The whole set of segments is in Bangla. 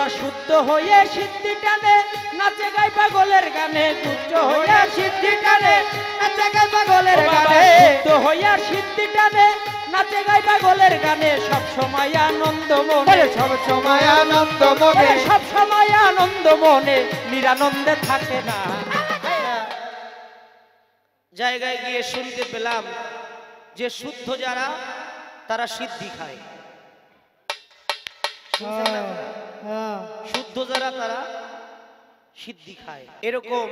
ওরা শুদ্ধ হয়ে সিদ্ধি টানে নাচে গায় পাগলের গানে, শুদ্ধ হয়ে সিদ্ধি টানে নাচে গায় পাগলের গানে, শুদ্ধ হয়ে সিদ্ধি টানে নাচে গায় পাগলের গানে, সব সময় আনন্দ মনে, সব সময় আনন্দ মনে, সব সময় আনন্দ মনে, নিরানন্দে থাকে না। জায়গায় গিয়ে শুনতে পেলাম যে শুদ্ধ যারা তারা সিদ্ধি খায়, শুদ্ধ যারা তারা সিদ্ধি খায়, এরকম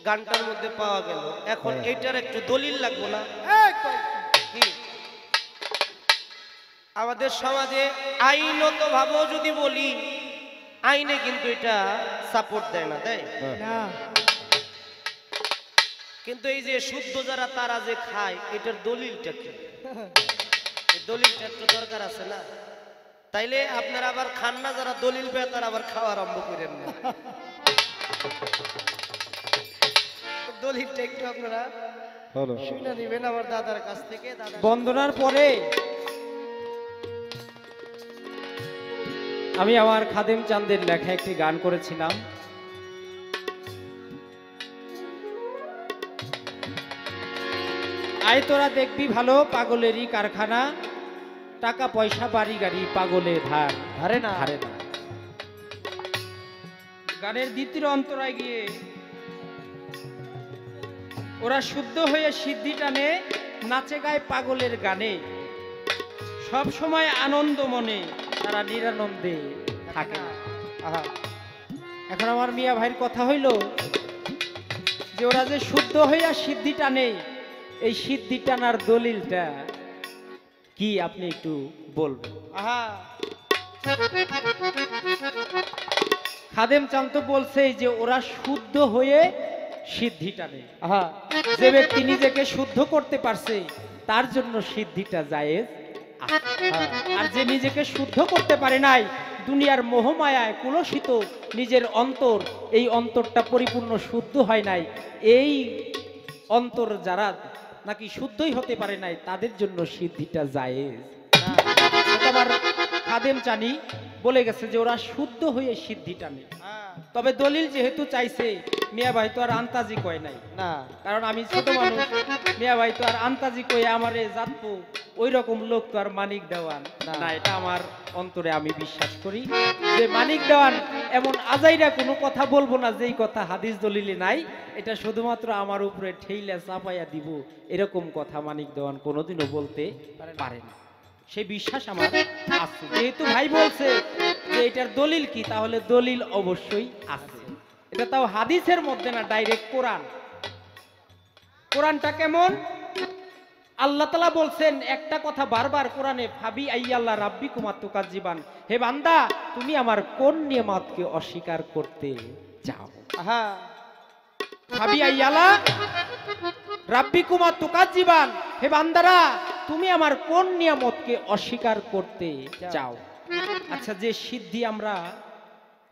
গানটার মধ্যে পাওয়া গেল। এখন এটার একটু দলিল লাগবে না? কি আমাদের সমাজে আইনত ভাবেও যদি বলি, আইনে কিন্তু এটা সাপোর্ট দেয় না, দেয় না। কিন্তু এই যে শুদ্ধ যারা তারা যে খায়, এটার দলিলটা কি? দলিলটা একটু দরকার আছে না? তাইলে আপনারা আবার খান না, যারা দলিল পেয়ে তারা আবার খাওয়া আরম্ভ করেন না। দলিলটা একটু আপনারা শুনে নেবেন আমার দাদার কাছ থেকে। বন্দনার পরে আমি আমার খাদেম চাঁদের লেখা একটি গান করেছিলাম। আয় তোরা দেখবি ভালো পাগলেরই কারখানা, টাকা পয়সা বাড়ি গাড়ি পাগলে ধার ধারে না। ধারে না। গানের দ্বিতীয় অন্তরায় গিয়ে ওরা শুদ্ধ হয়ে সিদ্ধি টানে নাচে গায় পাগলের গানে, সব সময় আনন্দ মনে, তারা নিরানন্দে থাকে না। এখন আমার মিয়া ভাইয়ের কথা হইল যে ওরা যে শুদ্ধ হইয়া সিদ্ধি টানে, এই সিদ্ধি টানার দলিলটা কি আপনি একটু বলবেন? খাদেম চাঁদ তো বলছে যে ওরা শুদ্ধ হয়ে সিদ্ধি টানে। যে ব্যক্তি নিজেকে শুদ্ধ করতে পারছে তার জন্য সিদ্ধিটা জায়েজ। আর যে নিজেকে শুদ্ধ করতে পারে নাই, দুনিয়ার মোহমায়ায় কুলসিত নিজের অন্তর, এই অন্তরটা পরিপূর্ণ শুদ্ধ হয় নাই, এই অন্তর যারা নাকি শুদ্ধই হতে পারে নাই, তাদের জন্য সিদ্ধিটা জায়েজ। আমার খাদেম চানি বলে গেছে যে ওরা শুদ্ধ হয়ে সিদ্ধি টানে। তবে দলিল যেহেতু চাইছে, মিয়া ভাই তো আর আন্তাজি কয় নাই না, কারণ আমি ছোট মানুষ, মিয়া ভাই তো আর আন্তাজি কয়ে আমারে জাতবো, ওই রকম লোক তো আর মানিক দেওয়ান না। এটা আমার অন্তরে আমি বিশ্বাস করি যে মানিক দেওয়ান এমন আজাইরা কোনো কথা বলবো না যেই কথা হাদিস দলিলে নাই। এটা শুধুমাত্র আমার উপরে ঠেইলা চাপাইয়া দিব, এরকম কথা মানিক দেওয়ান কোনোদিনও বলতে পারে না। সেই বিশ্বাস আমার আছে। যেহেতু ভাই বলছে যে এটার দলিল কি, তাহলে দলিল অবশ্যই আছে। এটা তাও হাদিসের মধ্যে না, ডাইরেক্ট কোরআন। কোরআনটা কেমন? আল্লাহ তাআলা বলছেন একটা কথা বারবার কোরআনে, ফাবি আইয়াল্লাহ রাব্বিকুমা তুকাজ্জিবান, হে বান্দা তুমি আমার কোন নিয়ামতকে অস্বীকার করতে চাও? ফাবি আইয়াল্লাহ রাব্বিকুমা তুকাজ্জিবান, হে বান্দারা তুমি আমার কোন নিয়ামতকে অস্বীকার করতে চাও? আচ্ছা, যে সিদ্ধি আমরা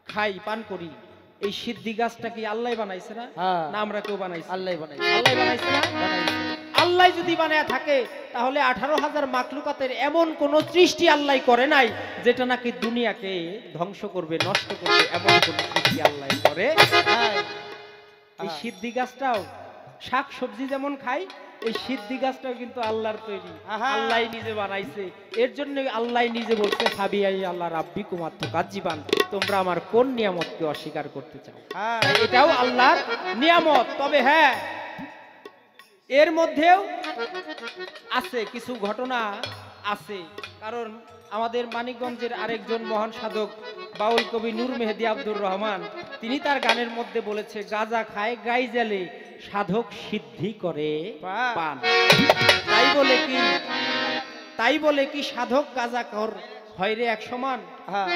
খাই পান করি, এই সিদ্ধি গাছটা কি আল্লাহ বানাইছে না? না আমরা কেউ বানাইছি? আল্লাহ বানাইছে। আল্লাহ বানাইছে না? আল্লাহ যদি বানায় থাকে তাহলে 18,000 মাখলুকাতের এমন কোন সৃষ্টি আল্লাহ করে নাই যেটা নাকি দুনিয়াকে ধ্বংস করবে, নষ্ট করবে, এমন কোন সৃষ্টি আল্লাহ করে। এই সিদ্ধি গাছটাও শাক সবজি যেমন খাই, এই সিদ্ধি গাছটাও কিন্তু আল্লাহর তৈরি, আল্লাহ নিজে বানাইছে। এর জন্য আল্লাহ নিজে বলছে ফাবিআই আল্লাহ রাব্বিকুমা তুকাজ্জিবান, তোমরা আমার কোন নিয়ামতকে অস্বীকার করতে চাও? এটাও আল্লাহর নিয়ামত। তবে হ্যাঁ, এর মধ্যেও আছে কিছু ঘটনা আছে, কারণ আমাদের মানিকগঞ্জের আরেকজন মহান সাধক বাউল কবি নূর মেহেদি আব্দুর রহমান, তিনি তার গানের মধ্যে বলেছে, গাঁজা খায় গাই জ্বালে সাধক সিদ্ধি করে পান। তাই বলে কি সাধক গাঁজা কর হয় রে এক সমান?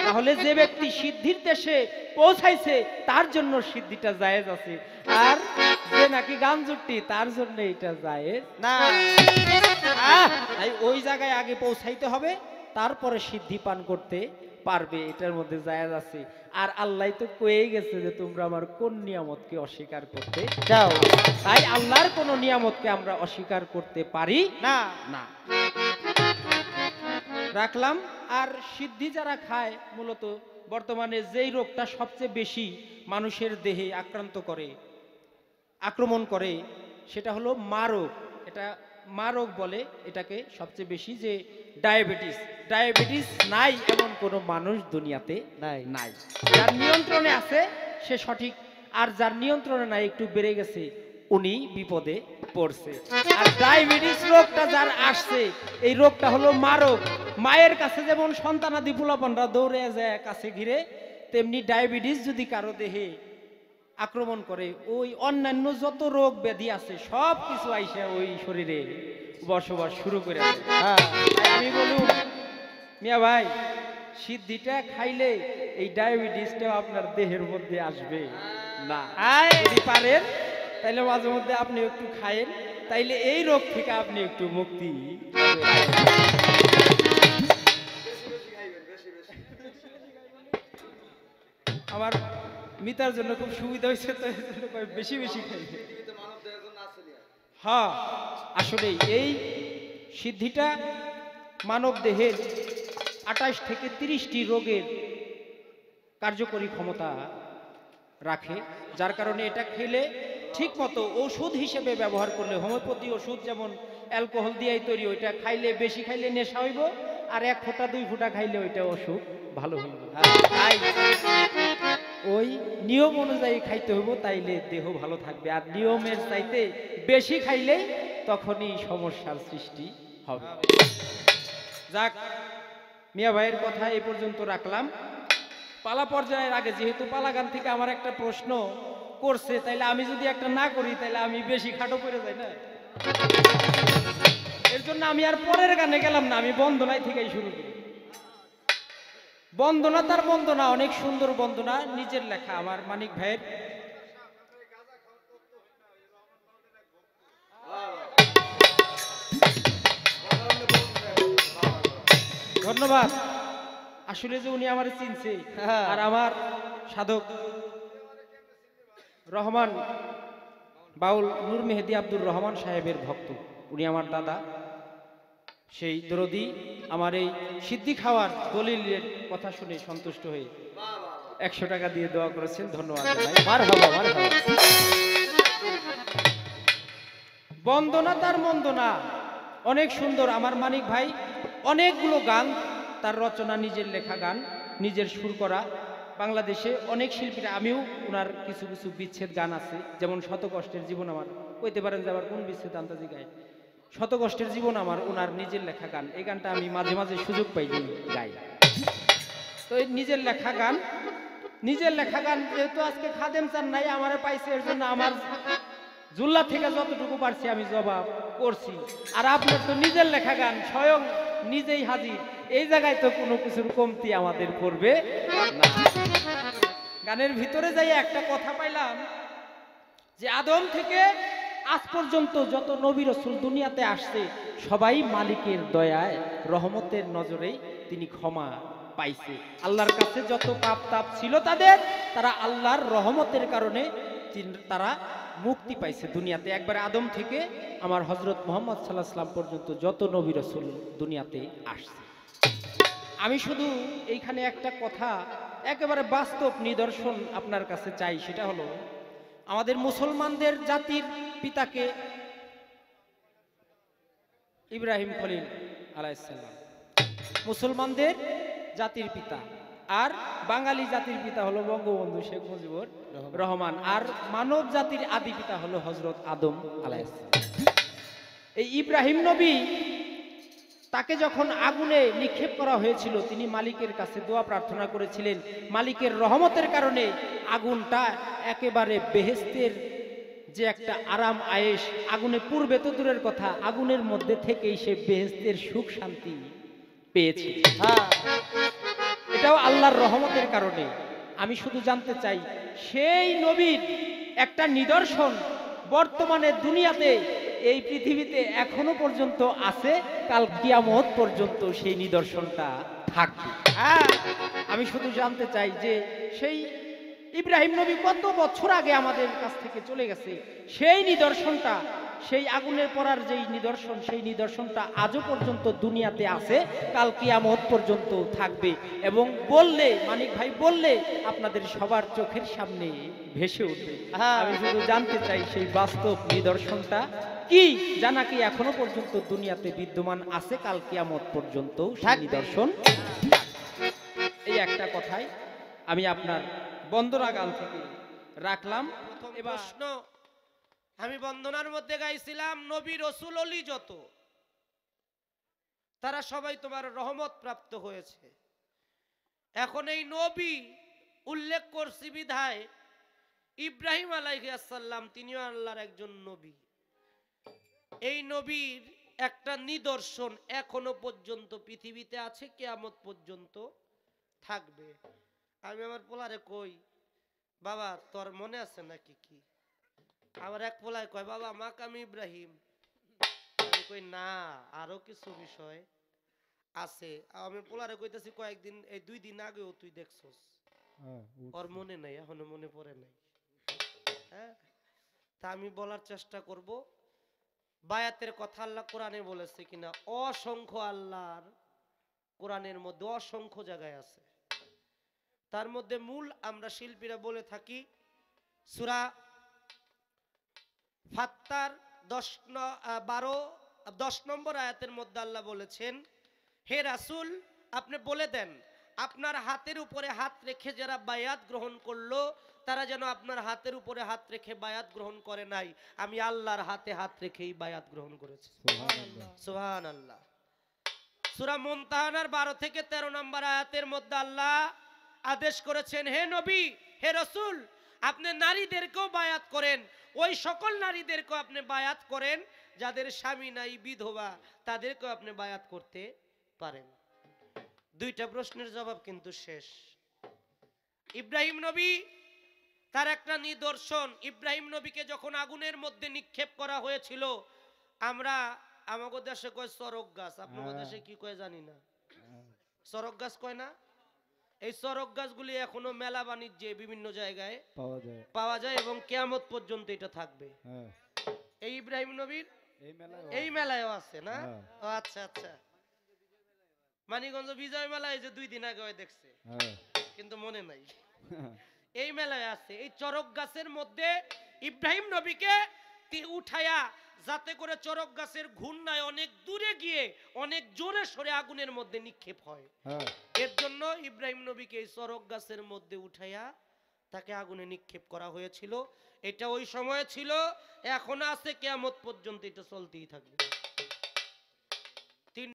তাহলে যে ব্যক্তি সিদ্ধির দেশে পৌঁছাইছে তার জন্য সিদ্ধিটা জায়েজ আছে, আর যে নাকি গাঞ্জুটি তার জন্য এটা জায়েজ না। তাই ওই জায়গায় আগে পৌঁছাইতে হবে, তারপরে সিদ্ধি পান করতে পারবে, এটার মধ্যে জায়েজ আছে। আর আল্লাহ তো কয়েই গেছে যে তোমরা আমার কোন নিয়ামতকে অস্বীকার করতে চাও। তাই আল্লাহর কোন নিয়ামতকে আমরা অস্বীকার করতে পারি না। রাখলাম। আর সিদ্ধি যারা খায় মূলত বর্তমানে যেই রোগটা সবচেয়ে বেশি মানুষের দেহে আক্রমণ করে সেটা হলো মা রোগ। এটা মা রোগ বলে এটাকে সবচেয়ে বেশি, যে ডায়াবেটিস নাই এমন কোনো মানুষ দুনিয়াতে নাই। যার নিয়ন্ত্রণে আছে সে সঠিক, আর যার নিয়ন্ত্রণে নাই একটু বেড়ে গেছে উনি বিপদে পড়ছে। আর ডায়াবেটিস রোগটা যার আসছে, এই রোগটা হলো মা রোগ। মায়ের কাছে যেমন সন্তানাদি পোলাপানরা দৌড়ে যায় কাছে ঘিরে, তেমনি ডায়াবেটিস যদি কারো দেহে আক্রমণ করে, ওই অন্যান্য যত রোগ ব্যাধি আছে সব কিছু আইসা ওই শরীরে বসবাস শুরু করে দেয়। তাই আমি বলুন মিয়া ভাই, সিদ্ধিটা খাইলে এই ডায়াবেটিসটাও আপনার দেহের মধ্যে আসবে না। যদি পারেন তাইলে মাঝে মধ্যে আপনি একটু খায়েন, তাইলে এই রোগ থেকে আপনি একটু মুক্তি পাবেন। আমার মিতার জন্য খুব সুবিধা হয়েছে, তো এর জন্য বেশি বেশি খাইবে। হ্যাঁ, আসলে এই সিদ্ধিটা মানব দেহের 28 থেকে 30টি রোগের কার্যকরী ক্ষমতা রাখে, যার কারণে এটা খেলে ঠিক মতো ওষুধ হিসেবে ব্যবহার করলে, হোমিওপ্যাথি ওষুধ যেমন অ্যালকোহল দিয়েই তৈরি, ওইটা খাইলে বেশি খাইলে নেশা হইব, আর 1 ফোঁটা 2 ফোঁটা খাইলে ওইটা অসুখ ভালো হইব। তাই ওই নিয়ম অনুযায়ী খাইতে হইব, তাইলে দেহ ভালো থাকবে। আর নিয়মের চাইতে বেশি খাইলেই তখনই সমস্যার সৃষ্টি হবে। যাক, মিয়া ভাইয়ের কথা এই পর্যন্ত রাখলাম। পালা পর্যায়ের আগে যেহেতু পালা গান থেকে আমার একটা প্রশ্ন করছে, তাইলে আমি যদি একটা না করি তাইলে আমি বেশি খাটো করে যাই না। এর জন্য আমি আর পরের গানে গেলাম না, আমি বন্দনায় থেকেই শুরু করি। বন্দনা তার বন্দনা, অনেক সুন্দর বন্দনা, নিজের লেখা আমার মানিক ভাইয়ের। ধন্যবাদ। আসলে যে উনি আমার চিনছে, আর আমার সাধক রহমান বাউল নূর মেহেদি আব্দুর রহমান সাহেবের ভক্ত, উনি আমার দাদা, সেই দরদি আমার এই সিদ্ধি খাওয়ার দলিলের কথা শুনে সন্তুষ্ট হয়ে 100 টাকা দিয়ে দোয়া করেছেন। ধন্যবাদ জানাই। মারহাবা, মারহাবা। বন্দনা তার বন্দনা, অনেক সুন্দর। আমার মানিক ভাই অনেকগুলো গান তার রচনা, নিজের লেখা গান, নিজের সুর করা। বাংলাদেশে অনেক শিল্পীরা, আমিও ওনার কিছু কিছু বিচ্ছেদ গান আছে, যেমন শত কষ্টের জীবন আমার, কইতে পারেন যে আবার কোন বিচ্ছেদ আন্তাজি গায়। শত কষ্টের জীবন আমার ওনার নিজের লেখা গান। এই গানটা আমি মাঝে মাঝে সুযোগ পাইলেই গাই। তো এই নিজের লেখা গান যেহেতু আজকে খাদেম চান নাই, আমারে পাইছে, এর জন্য আমার জুল্লা থেকে যতটুকু পারছি আমি জবাব করছি। আর আপনার তো নিজের লেখা গান, স্বয়ং নিজেই হাজির, এই জায়গায় তো কোনো কিছুর কমতি আমাদের করবে না। গানের ভিতরে যাই একটা কথা পাইলাম যে আদম থেকে আজ পর্যন্ত যত নবী রাসূল দুনিয়াতে আসছে, সবাই মালিকের দয়ায়, রহমতের নজরেই তিনি ক্ষমা পাইছে। আল্লাহর কাছে যত পাপ তাপ ছিল তাদের, তারা আল্লাহর রহমতের কারণে তারা মুক্তি পাইছে দুনিয়াতে। একবারে আদম থেকে আমার হযরত মুহাম্মদ সাল্লাল্লাহু আলাইহি ওয়াসাল্লাম পর্যন্ত যত নবী রাসূল দুনিয়াতে আসছে। আমি শুধু এইখানে একটা কথা, একেবারে বাস্তব নিদর্শন আপনার কাছে চাই। সেটা হলো আমাদের মুসলমানদের জাতির পিতাকে ইব্রাহিম খলিল আলাইহিস সালাম, মুসলমানদের জাতির পিতা। আর বাঙালি জাতির পিতা হলো বঙ্গবন্ধু শেখ মুজিবুর রহমান। আর মানব জাতির আদি পিতা হলো হযরত আদম আলাইহিস সালাম। এই ইব্রাহিম নবী, তাকে যখন আগুনে নিক্ষেপ করা হয়েছিল, তিনি মালিকের কাছে দোয়া প্রার্থনা করেছিলেন, মালিকের রহমতের কারণে আগুনটা একেবারে বেহেশতের যে একটা আরাম আয়েশ, আগুনে পূর্বে তো দূরের কথা, আগুনের মধ্যে থেকেই সে বেহেশতের সুখ শান্তি পেয়েছে। এটাও আল্লাহর রহমতের কারণে। আমি শুধু জানতে চাই, সেই নবীর একটা নিদর্শন বর্তমানে দুনিয়াতে, এই পৃথিবীতে এখনো পর্যন্ত আছে, কাল কিয়ামত পর্যন্ত সেই নিদর্শনটা থাকবে। আমি শুধু জানতে চাই যে সেই ইব্রাহিম নবী কত বছর আগে আমাদের কাছ থেকে চলে গেছে, সেই নিদর্শনটা, সেই আগুনের পড়ার যেই নিদর্শন, সেই নিদর্শনটা আজও পর্যন্ত দুনিয়াতে আছে, কাল কিয়ামত পর্যন্ত থাকবে। এবং বললে, মানিক ভাই বললে, আপনাদের সবার চোখের সামনে ভেসে উঠবে। হ্যাঁ। আমি শুধু জানতে চাই সেই বাস্তব নিদর্শনটা কি, জানা কি এখনো পর্যন্ত দুনিয়াতে বিদ্যমান আছে কাল কিয়ামত পর্যন্ত সেই থাকবে। নিদর্শন। এই একটা কথাই আমি আপনার বন্দনা গান থেকে রাখলাম। প্রথম এবার প্রশ্ন আমি বন্দনার মধ্যে গাইছিলাম, নবী রসুল অলি যত তারা সবাই তোমার রহমত প্রাপ্ত হয়েছে। এখন এই নবী উল্লেখ করছি বিধায় ইব্রাহিম আলাইহিস সালাম তিনিও আল্লাহর একজন নবী। এই নবীর একটা নিদর্শন এখনো পর্যন্ত পৃথিবীতে আছে, কিয়ামত পর্যন্ত থাকবে। আমি আমার পোলারে কই, বাবা তোর মনে আছে নাকি কি? আমার এক পোলায় কয়, বাবা মাকাম ইব্রাহিম। আমি কই না, আরো কিছু বিষয় আছে। আমি পোলারে কইতাছি কয়েকদিন, এই 2 দিন আগেও তুই দেখছস। ওর মনে নাই, এখনো মনে পড়ে নাই। হ্যাঁ, তা আমি বলার চেষ্টা করব, বায়াতের কথা আল্লাহ কোরআনে বলেছে কিনা। অসংখ্য আল্লাহর কোরআনের মধ্যে অসংখ্য জায়গায় আছে। তার মধ্যে মূল আমরা শিল্পীরা বলে থাকি সূরা ফাত্তার 10 নম্বর আয়াতের মধ্যে আল্লাহ বলেছেন, হে রাসূল আপনি বলে দেন আপনার হাতের উপরে হাত রেখে যারা বায়াত গ্রহণ করলো তারা যেন আপনার হাতের উপরে হাত রেখে বায়াত গ্রহণ করে নাই, আমি আল্লাহর হাতে হাত রেখেই বায়াত গ্রহণ করেছি। সুবহানাল্লাহ। সূরা মুনতাহানার 12 থেকে 13 নম্বর আয়াতের মধ্যে আল্লাহ আদেশ করেছেন, হে নবী হে রাসূল আপনি নারীদেরকেও বায়াত করেন, ওই সকল নারীদেরকেও আপনি বায়াত করেন যাদের স্বামী নাই, বিধবা, তাদেরকেও আপনি বায়াত করতে পারেন। 2টা প্রশ্নের জবাব কিন্তু শেষ। ইব্রাহিম নবী তার একটা নিদর্শন, ইব্রাহিম নবীকে যখন আগুনের মধ্যে নিক্ষেপ করা হয়েছিল, আমরা আমাদের দেশে কয় চরক গাছ, আপনাদের দেশে কি কয় জানি না, চরক গাছ কয় না? এই চরক গাছগুলি এখনো মেলা বাণিজ্যে বিভিন্ন জায়গায় পাওয়া যায় এবং কিয়ামত পর্যন্ত এটা থাকবে। এই ইব্রাহিম নবীর এই মেলায়ও আছে না? ও আচ্ছা আচ্ছা, মানিকগঞ্জ বিজয় মেলায় যে 2 দিন আগে দেখছে কিন্তু মনে নাই। এই মেলায় আছে, এই চরক গাছের মধ্যে ইব্রাহিম নবীকে উঠায়া যাতে করে চরক গাছের ঘূর্ণায় অনেক দূরে গিয়ে অনেক জোরে সরে আগুনের মধ্যে নিক্ষেপ হয়। এর জন্য ইব্রাহিম নবীকে এই চরক গাছের মধ্যে উঠাইয়া তাকে আগুনে নিক্ষেপ করা হয়েছিল। এটা ওই সময় ছিল, এখন আছে, কিয়ামত পর্যন্ত এটা চলতেই থাকবে।